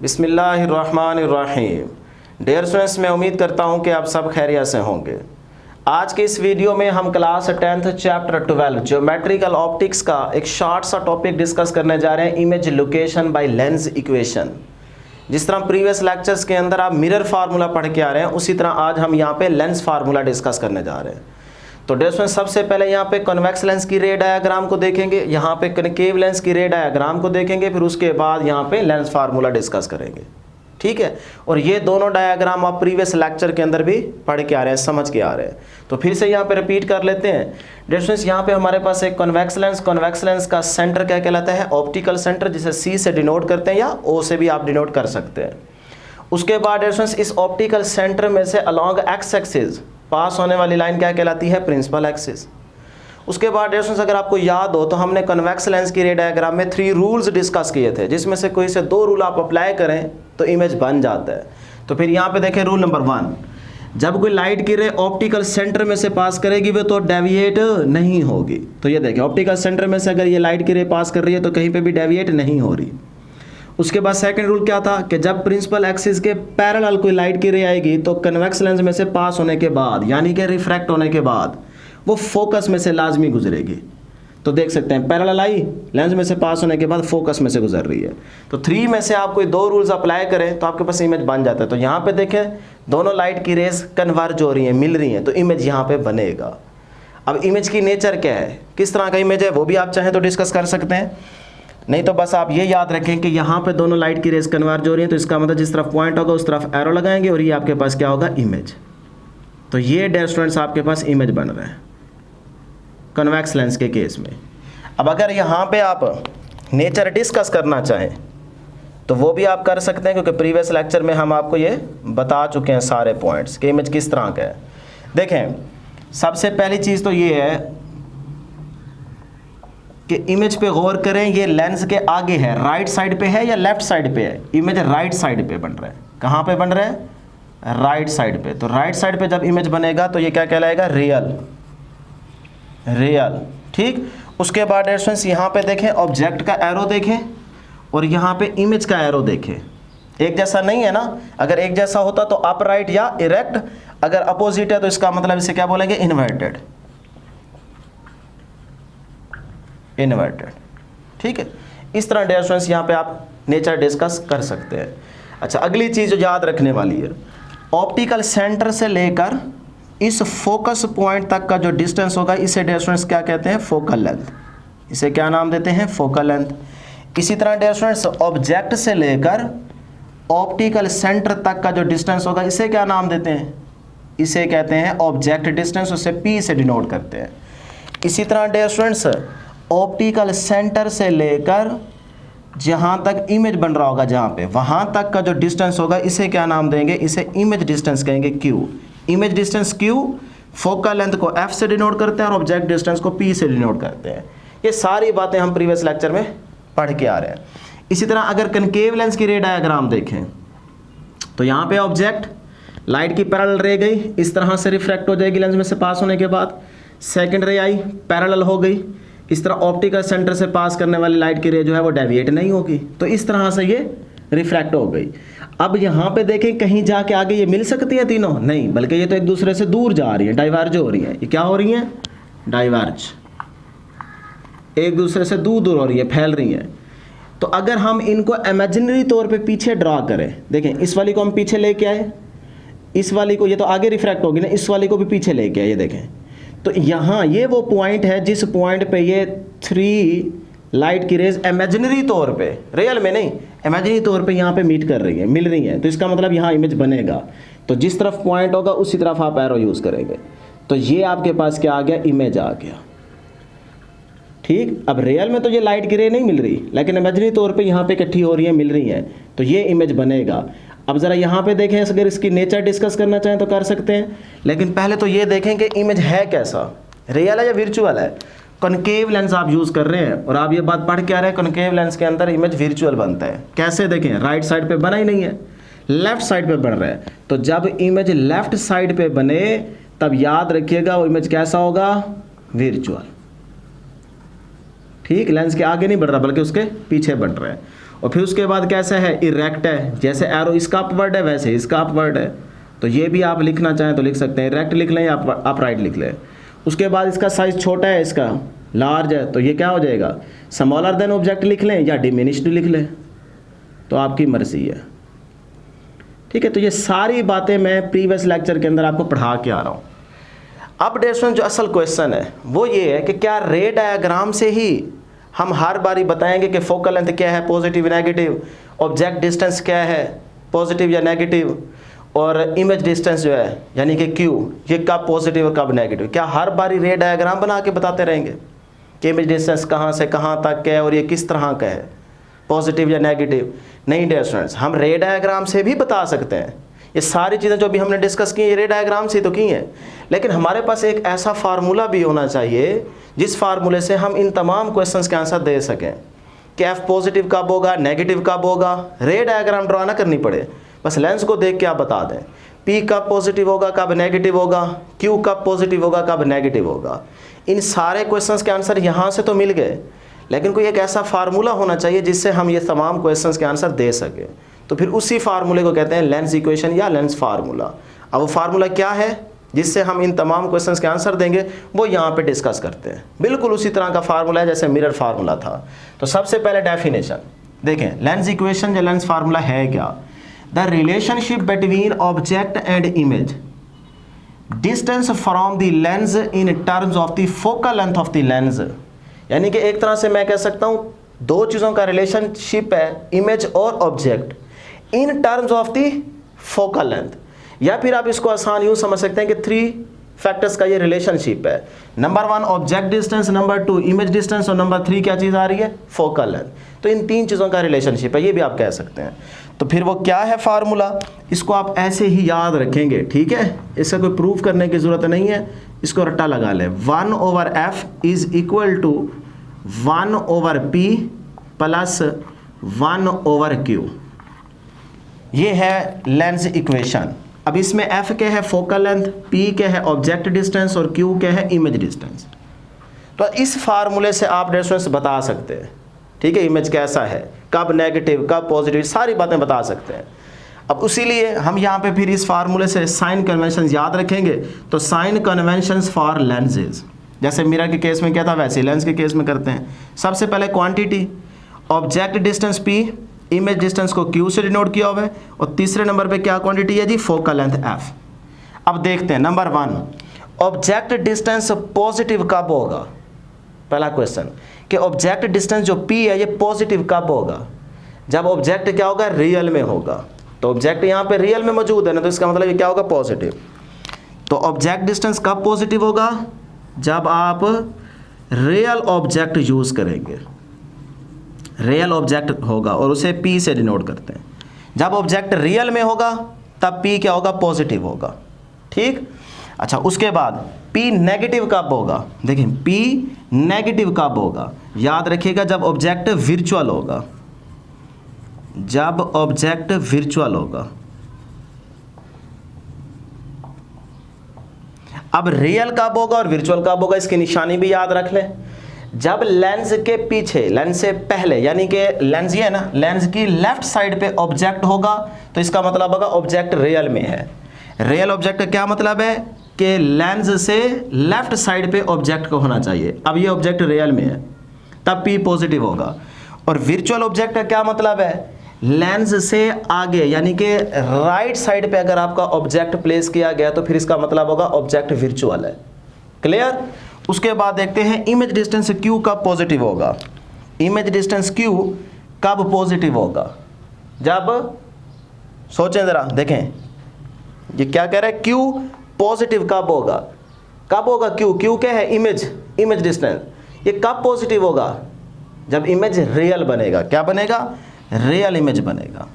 बिस्मिल्लाहिर्रहमानिर्रहीम। Dear students, मैं उम्मीद करता हूं कि आप सब खैरियत से होंगे। आज के इस वीडियो में हम class 10th chapter 12 geometrical optics का एक शॉर्ट सा टॉपिक डिस्कस करने जा रहे हैं, image location by lens equation. जिस तरह प्रीवियस लेक्चर्स के अंदर आप मिरर फार्मूला पढ़ के आ रहे हैं, उसी तरह आज हम यहाँ पे लेंस फार्मूला डिस्कस करने जा रहे हैं। तो डियर स्टूडेंट्स, सबसे पहले यहाँ पे कन्वेक्स लेंस की रे डायग्राम को देखेंगे, यहाँ पे कनकेव लेंस की रे डायग्राम को देखेंगे, फिर उसके बाद यहाँ पे लेंस फार्मूला डिस्कस करेंगे। ठीक है, और ये दोनों डायग्राम आप प्रीवियस लेक्चर के अंदर भी पढ़ के आ रहे हैं, समझ के आ रहे हैं। तो फिर से यहाँ पे रिपीट कर लेते हैं। डियर स्टूडेंट्स, यहाँ पे हमारे पास एक कन्वेक्स लेंस का सेंटर क्या कहलाता है? ऑप्टिकल सेंटर, जिसे सी से डिनोट करते हैं या ओ से भी आप डिनोट कर सकते हैं। उसके बाद डियर स्टूडेंट्स, इस ऑप्टिकल सेंटर में से अलॉन्ग एक्स एक्सिस पास होने वाली लाइन क्या कहलाती है? Principal axis. उसके बाद डियर स्टूडेंट्स, अगर आपको याद हो तो हमने कन्वेक्स लेंस की रे डायग्राम में 3 रूल्स डिस्कस किए थे, जिसमें से कोई से 2 रूल आप अप्लाई करें तो इमेज बन जाता है। तो फिर यहाँ पे देखें रूल नंबर 1, जब कोई लाइट की रे ऑप्टिकल सेंटर में से पास करेगी वो तो डेविएट नहीं होगी। तो ये देखें, ऑप्टिकल सेंटर में से अगर ये लाइट की रे पास कर रही है तो कहीं पे भी डेविएट नहीं हो रही। उसके बाद सेकंड रूल क्या था कि जब प्रिंसिपल एक्सिस के पैरेलल कोई लाइट की रे आएगी तो कन्वेक्स लेंस में से पास होने के बाद, यानी कि रिफ्रैक्ट होने के बाद, वो फोकस में से लाजमी गुजरेगी। तो देख सकते हैं पैरेलल आई, लेंस में से पास होने के बाद फोकस में से गुजर रही है। तो 3 में से आप कोई 2 रूल्स अप्लाई करें तो आपके पास इमेज बन जाता है। तो यहाँ पे देखें दोनों लाइट की रेज कन्वर्ज हो रही हैं, मिल रही हैं, तो इमेज यहाँ पे बनेगा। अब इमेज की नेचर क्या है, किस तरह का इमेज है, वो भी आप चाहें तो डिस्कस कर सकते हैं। नहीं तो बस आप ये याद रखें कि यहाँ पे दोनों लाइट की रेज कन्वर्ज हो रही हैं, तो इसका मतलब जिस तरफ पॉइंट होगा उस तरफ एरो लगाएंगे और ये आपके पास क्या होगा? इमेज। तो ये डियर स्टूडेंट्स आपके पास इमेज बन रहा है कन्वेक्स लेंस के केस में। अब अगर यहाँ पे आप नेचर डिस्कस करना चाहें तो वो भी आप कर सकते हैं, क्योंकि प्रीवियस लेक्चर में हम आपको ये बता चुके हैं सारे पॉइंट्स कि इमेज किस तरह का है। देखें, सबसे पहली चीज़ तो ये है कि इमेज पे गौर करें, ये लेंस के आगे है, राइट साइड पे है या लेफ्ट साइड पे है? इमेज राइट साइड पे बन रहा है। कहाँ पे बन रहा है? राइट साइड पे। तो राइट साइड पे जब इमेज बनेगा तो ये क्या कहलाएगा? रियल। ठीक। उसके बाद स्टूडेंट्स यहाँ पे देखें, ऑब्जेक्ट का एरो देखें और यहाँ पे इमेज का एरो देखें। एक जैसा नहीं है ना, अगर एक जैसा होता तो अपराइट या इरेक्ट, अगर अपोजिट है तो इसका मतलब इसे क्या बोलेंगे? इन्वर्टेड। ठीक है, इस तरह डियर स्टूडेंट्स यहाँ पे आप नेचर डिस्कस कर सकते हैं। अच्छा, अगली चीज़ जो याद रखने वाली है, ऑप्टिकल सेंटर से लेकर इस फोकस पॉइंट तक का जो डिस्टेंस होगा इसे डियर स्टूडेंट्स क्या कहते हैं? Focal length. इसे क्या नाम देते हैं? Focal length. इसी तरह डियर स्टूडेंट्स, ऑब्जेक्ट से लेकर ऑप्टिकल सेंटर तक का जो डिस्टेंस होगा इसे क्या नाम देते हैं? इसे कहते हैं ऑब्जेक्ट डिस्टेंस, उसे P से डिनोट करते हैं। इसी तरह डियर स्टूडेंट्स, ऑप्टिकल सेंटर से लेकर जहाँ तक इमेज बन रहा होगा, जहाँ पे, वहाँ तक का जो डिस्टेंस होगा इसे क्या नाम देंगे? इसे इमेज डिस्टेंस कहेंगे, Q। Image distance Q, focal length को F से डिनोट करते हैं और ऑब्जेक्ट डिस्टेंस को P से डिनोट करते हैं। ये सारी बातें हम प्रीवियस लेक्चर में पढ़ के आ रहे हैं। इसी तरह अगर कनकेव लेंस की रे डायग्राम देखें तो यहाँ पे ऑब्जेक्ट लाइट की पैरेलल रे गई, इस तरह से रिफ्रैक्ट हो जाएगी लेंस में से पास होने के बाद। सेकेंड रे आई, पैरेलल हो गई, इस तरह ऑप्टिकल सेंटर से पास करने वाली लाइट की रे जो है वो डेविएट नहीं होगी, तो इस तरह से ये रिफ्रैक्ट हो गई। अब यहाँ पे देखें, कहीं जाके आगे ये मिल सकती है तीनों? नहीं, बल्कि ये तो एक दूसरे से दूर जा रही है, डाइवर्ज हो रही है। ये क्या हो रही है? डाइवर्ज, एक दूसरे से दूर दूर हो रही है, फैल रही है। तो अगर हम इनको इमेजिनरी तौर पे पीछे ड्रा करें, देखें इस वाली को हम पीछे लेके आए, इस वाली को, ये तो आगे रिफ्रैक्ट होगी ना, इस वाली को भी पीछे लेके आए, ये देखें। तो यहाँ ये वो पॉइंट है जिस पॉइंट पे ये 3 लाइट की रेज इमेजिनरी तौर पे, रियल में नहीं, इमेजिनरी तौर पे यहाँ पे मीट कर रही है, मिल रही है। तो इसका मतलब यहाँ इमेज बनेगा। तो जिस तरफ पॉइंट होगा उसी तरफ आप एरो यूज़ करेंगे। तो ये आपके पास क्या आ गया? इमेज आ गया। ठीक। अब रियल में तो ये लाइट की रे नहीं मिल रही, लेकिन इमेजिनरी तौर पे यहाँ पे इकट्ठी हो रही है, मिल रही है, तो ये इमेज बनेगा। अब ज़रा यहाँ पे देखें, अगर इसकी नेचर डिस्कस करना चाहें तो कर सकते हैं, लेकिन पहले तो ये देखें कि इमेज है कैसा, रियल है या वर्चुअल है। कनकेव लेंस आप यूज़ कर रहे हैं और आप ये बात पढ़ के आ रहे हैं, कनकेव लेंस के अंदर इमेज वर्चुअल बनता है। कैसे? देखें, राइट साइड पे बना ही नहीं है, लेफ्ट साइड पे बन रहा है। तो जब इमेज लेफ्ट साइड पे बने तब याद रखिएगा वो इमेज कैसा होगा? वर्चुअल। ठीक, लेंस के आगे नहीं बढ़ रहा बल्कि उसके पीछे बढ़ रहा है। और फिर उसके बाद कैसा है, इरेक्ट है, जैसे एरो इसका अपवर्ड है वैसे इसका अपवर्ड है, तो ये भी आप लिखना चाहें तो लिख सकते हैं, इरेक्ट लिख लें या अपराइट लिख लें। उसके बाद इसका साइज छोटा है, इसका लार्ज है, तो ये क्या हो जाएगा, स्मॉलर देन ऑब्जेक्ट लिख लें या डिमिनिश्ड लिख लें, तो आपकी मर्जी है। ठीक है, तो ये सारी बातें मैं प्रीवियस लेक्चर के अंदर आपको पढ़ा के आ रहा हूँ। अब डियर स्टूडेंट, जो असल क्वेश्चन है वो ये है कि क्या रे डायग्राम से ही हम हर बारी बताएंगे कि फोकल लेंथ क्या है, पॉजिटिव नेगेटिव, ऑब्जेक्ट डिस्टेंस क्या है, पॉजिटिव या नेगेटिव, और इमेज डिस्टेंस जो है यानी कि क्यू, ये कब पॉजिटिव और कब नेगेटिव, क्या हर बारी रे डायग्राम बना के बताते रहेंगे कि इमेज डिस्टेंस कहाँ से कहाँ तक है और ये किस तरह का है, पॉजिटिव या नेगेटिव? नहीं डियर स्टूडेंट्स, हम रे डायग्राम से भी बता सकते हैं। ये सारी चीज़ें जो भी हमने डिस्कस की ये रे डायग्राम से तो की हैं, लेकिन हमारे पास एक ऐसा फार्मूला भी होना चाहिए जिस फार्मूले से हम इन तमाम क्वेश्चंस के आंसर दे सकें कि एफ पॉजिटिव कब होगा, नेगेटिव कब होगा, रे डायग्राम ड्रा ना करनी पड़े, बस लेंस को देख के आप बता दें पी कब पॉजिटिव होगा, कब नेगेटिव होगा, क्यू कब पॉजिटिव होगा, कब नेगेटिव होगा। इन सारे क्वेश्चंस के आंसर यहाँ से तो मिल गए, लेकिन कोई एक ऐसा फार्मूला होना चाहिए जिससे हम ये तमाम क्वेश्चंस के आंसर दे सकें, तो फिर उसी फार्मूले को कहते हैं लेंस इक्वेशन या लेंस फार्मूला। अब वो फार्मूला क्या है जिससे हम इन तमाम क्वेश्चंस के आंसर देंगे, वो यहाँ पे डिस्कस करते हैं। बिल्कुल उसी तरह का फार्मूला है जैसे मिरर फार्मूला था। तो सबसे पहले डेफिनेशन देखें, लेंस इक्वेशन या लेंस फार्मूला है क्या? The relationship between object and image, distance from the lens in terms of the focal length of the lens. यानी कि एक तरह से मैं कह सकता हूँ दो चीज़ों का रिलेशनशिप है, इमेज और object, in terms of the focal length. या फिर आप इसको आसान यूँ समझ सकते हैं कि थ्री फैक्टर्स का ये रिलेशनशिप है। Number 1 object distance, number 2 image distance और नंबर 3 क्या चीज़ आ रही है, फोकल लेंथ। तो इन तीन चीज़ों का रिलेशनशिप है, ये भी आप कह सकते हैं। तो फिर वो क्या है फार्मूला, इसको आप ऐसे ही याद रखेंगे, ठीक है, इसका कोई प्रूफ करने की ज़रूरत नहीं है, इसको रट्टा लगा लें। 1/f is equal to 1/p plus 1/q, ये है लेंस इक्वेशन। अब इसमें f क्या है, फोकल लेंथ, p क्या है, ऑब्जेक्ट डिस्टेंस, और q क्या है, इमेज डिस्टेंस। तो इस फार्मूले से आप डिस्टेंस बता सकते हैं, ठीक है, इमेज कैसा है, कब नेगेटिव कब पॉजिटिव, सारी बातें बता सकते हैं। अब उसीलिए हम यहाँ पे फिर इस फार्मूले से साइन कन्वेंशन याद रखेंगे। तो साइन कन्वेंशंस फॉर लेंसेज, जैसे मिरर के केस में क्या था वैसे लेंस के केस में करते हैं। सबसे पहले quantity, object distance p, image distance को q से डिनोट किया हुआ है, और तीसरे नंबर पे क्या क्वांटिटी है जी, फोकल लेंथ f। अब देखते हैं नंबर 1 ऑब्जेक्ट डिस्टेंस पॉजिटिव कब होगा। पहला क्वेश्चन कि ऑब्जेक्ट डिस्टेंस जो p है ये पॉजिटिव कब होगा, जब ऑब्जेक्ट क्या होगा, रियल में होगा। तो ऑब्जेक्ट यहाँ पे रियल में मौजूद है ना, तो इसका मतलब ये क्या होगा, पॉजिटिव। तो ऑब्जेक्ट डिस्टेंस कब पॉजिटिव होगा, जब आप रियल ऑब्जेक्ट यूज करेंगे, रियल ऑब्जेक्ट होगा और उसे p से डिनोट करते हैं। जब ऑब्जेक्ट रियल में होगा तब p क्या होगा, पॉजिटिव होगा, ठीक। अच्छा, उसके बाद p नेगेटिव कब होगा, देखिए p नेगेटिव कब होगा, याद रखिएगा जब ऑब्जेक्ट वर्चुअल होगा, जब ऑब्जेक्ट वर्चुअल होगा। अब रियल कब होगा और वर्चुअल कब होगा, इसकी निशानी भी याद रख लें। जब लेंस के पीछे, लेंस से पहले, यानी कि लेंस ये है ना, लेंस की लेफ्ट साइड पे ऑब्जेक्ट होगा तो इसका मतलब होगा ऑब्जेक्ट रियल में है। रियल ऑब्जेक्ट का क्या मतलब है कि लेंस से लेफ्ट साइड पे ऑब्जेक्ट को होना चाहिए। अब ये ऑब्जेक्ट रियल में है तब p पॉजिटिव होगा। और वर्चुअल ऑब्जेक्ट का क्या मतलब है, लेंस से आगे यानी कि राइट साइड पे अगर आपका ऑब्जेक्ट प्लेस किया गया तो फिर इसका मतलब होगा ऑब्जेक्ट वर्चुअल है। क्लियर। उसके बाद देखते हैं इमेज डिस्टेंस q कब पॉजिटिव होगा। इमेज डिस्टेंस q कब पॉजिटिव होगा, जब सोचें ज़रा, देखें ये क्या कह रहा है, q पॉजिटिव कब होगा, कब होगा q क्या है, इमेज डिस्टेंस, ये कब पॉजिटिव होगा, जब इमेज रियल बनेगा। क्या बनेगा, रियल इमेज बनेगा।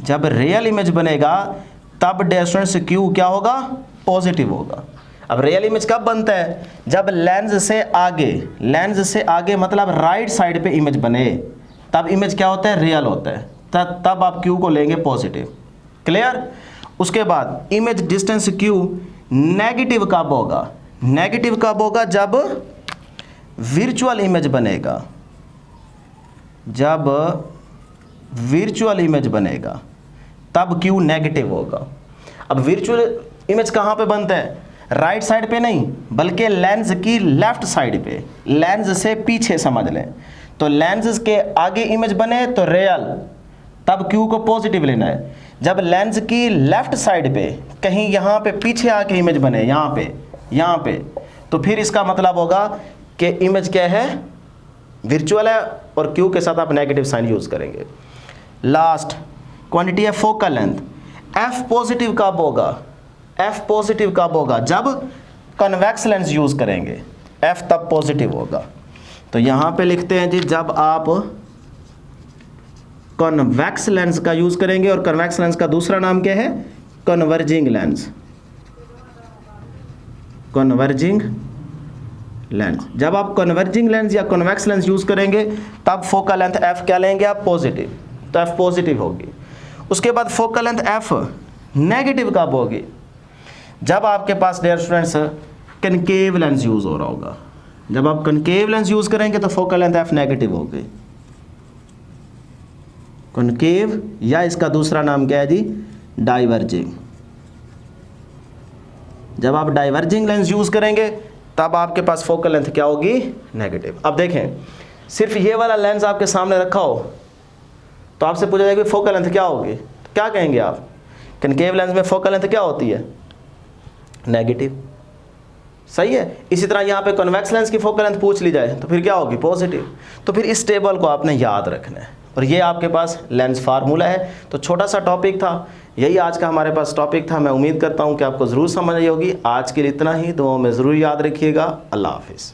जब रियल इमेज बनेगा तब डिस्टेंस q क्या होगा, पॉजिटिव होगा। अब रियल इमेज कब बनता है, जब लेंस से आगे मतलब राइट साइड पे इमेज बने, तब इमेज क्या होता है, रियल होता है, तब आप q को लेंगे पॉजिटिव। क्लियर। उसके बाद इमेज डिस्टेंस q नेगेटिव कब होगा, नेगेटिव कब होगा, जब वर्चुअल इमेज बनेगा, जब वर्चुअल इमेज बनेगा तब Q नेगेटिव होगा। अब वर्चुअल इमेज कहाँ पे बनता है? राइट साइड पे नहीं, बल्कि लेंस की लेफ्ट साइड पे, लेंस से पीछे समझ लें। तो लेंस के आगे इमेज बने तो रियल, तब Q को पॉजिटिव लेना है। जब लेंस की लेफ्ट साइड पे कहीं यहाँ पे पीछे आके इमेज बने, यहाँ पे, तो फिर इसका मतलब होगा कि इमेज क्या है? वर्चुअल है, और Q के साथ आप नेगेटिव साइन यूज करेंगे। लास्ट क्वांटिटी है फोकल लेंथ। F पॉजिटिव कब होगा? F पॉजिटिव कब होगा? जब कन्वेक्स लेंस यूज करेंगे, F तब पॉजिटिव होगा। तो यहां पे लिखते हैं जी, जब आप कन्वेक्स लेंस का यूज करेंगे, और कन्वेक्स लेंस का दूसरा नाम क्या है? Converging lens. Converging lens. जब आप कन्वर्जिंग लेंस या कन्वेक्स लेंस यूज करेंगे तब फोकल लेंथ F क्या लेंगे आप? पॉजिटिव। तो F पॉजिटिव होगी। उसके बाद फोकल लेंथ F नेगेटिव कब होगी? जब आपके पास dear students concave lens use हो रहा होगा। जब आप कनकेव लेंस यूज करेंगे तो फोकल लेंथ F नेगेटिव होगी। कनकेव, या इसका दूसरा नाम क्या है जी? डाइवर्जिंग। जब आप डाइवर्जिंग लेंस यूज करेंगे तब आपके पास फोकल लेंथ क्या होगी? नेगेटिव। अब देखें, सिर्फ ये वाला लेंस आपके सामने रखा हो तो आपसे पूछा जाएगा फोकल लेंथ क्या होगी, तो क्या कहेंगे आप? कनकेव लेंस में फोकल लेंथ क्या होती है? नेगेटिव। सही है। इसी तरह यहाँ पे कन्वेक्स लेंस की फोकल लेंथ पूछ ली जाए तो फिर क्या होगी? पॉजिटिव। तो फिर इस टेबल को आपने याद रखना है, और ये आपके पास लेंस फार्मूला है। तो छोटा सा टॉपिक था, यही आज का हमारे पास टॉपिक था। मैं उम्मीद करता हूँ कि आपको ज़रूर समझ आई होगी। आज के लिए इतना ही, दुआओं में ज़रूर याद रखिएगा। अल्लाह हाफिज़।